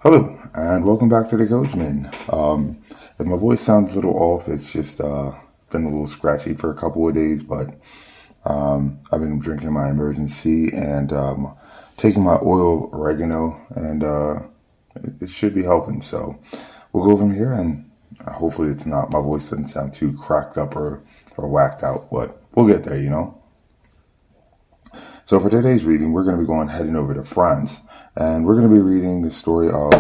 Hello, and welcome back to the Coachman. If my voice sounds a little off, it's just been a little scratchy for a couple of days, but I've been drinking my emergency and taking my oil oregano, and it should be helping. So we'll go from here, and hopefully my voice doesn't sound too cracked up or whacked out, but we'll get there. So for today's reading, we're going to be heading over to France, and we're going to be reading the story of,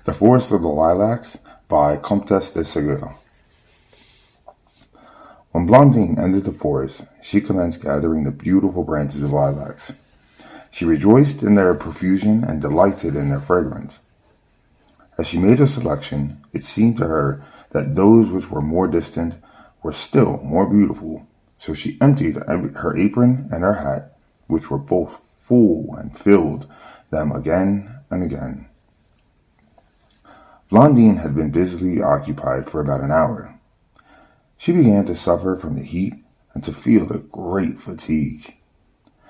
The Forest of the Lilacs by Comtesse de Segur. When Blondine entered the forest, she commenced gathering the beautiful branches of lilacs. She rejoiced in their profusion and delighted in their fragrance. As she made her selection, it seemed to her that those which were more distant were still more beautiful, so she emptied her apron and her hat, which were both full, and filled them again and again. Blondine had been busily occupied for about an hour. She began to suffer from the heat and to feel a great fatigue.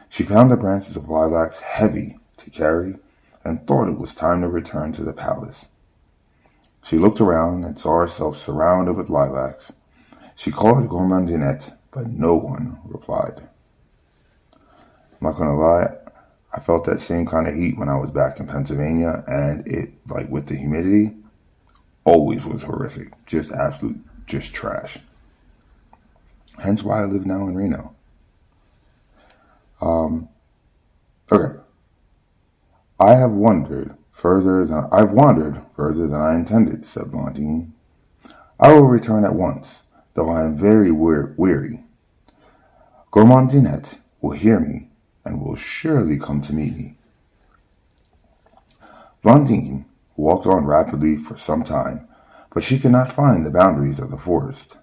She found the branches of lilacs heavy to carry and thought it was time to return to the palace. She looked around and saw herself surrounded with lilacs. She called Gourmandinette, but no one replied. I'm not going to lie, I felt that same kind of heat when I was back in Pennsylvania, and it, with the humidity, always was horrific. Just trash. Hence why I live now in Reno. Okay. I've wandered further than I intended, said Blondine. I will return at once, though I am very weary. Gourmandinette will hear me and will surely come to meet me. Blondine walked on rapidly for some time, but she could not find the boundaries of the forest.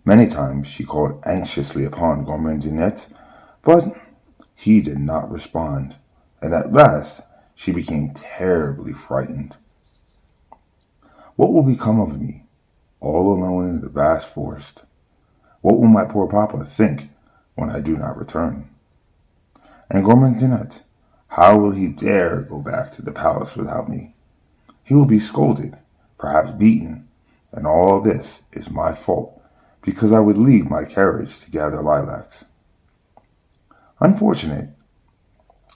Many times she called anxiously upon Gourmandinette, but he did not respond, and at last she became terribly frightened. What will become of me, all alone in the vast forest? What will my poor papa think when I do not return? And Gourmandinette, how will he dare go back to the palace without me? He will be scolded, perhaps beaten, and all this is my fault, because I would leave my carriage to gather lilacs. Unfortunate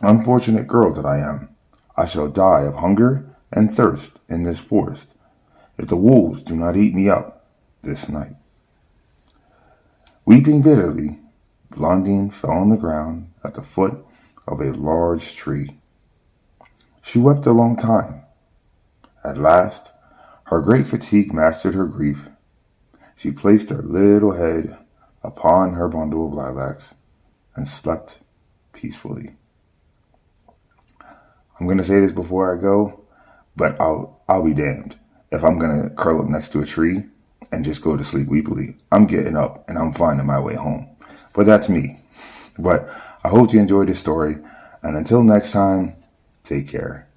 girl that I am, I shall die of hunger and thirst in this forest, if the wolves do not eat me up this night. Weeping bitterly, Blondine fell on the ground at the foot of a large tree. She wept a long time. At last, her great fatigue mastered her grief. She placed her little head upon her bundle of lilacs and slept peacefully. I'm going to say this before I go, but I'll be damned if I'm going to curl up next to a tree and just go to sleep weepily. I'm getting up and I'm finding my way home. But that's me. But I hope you enjoyed this story. And until next time, take care.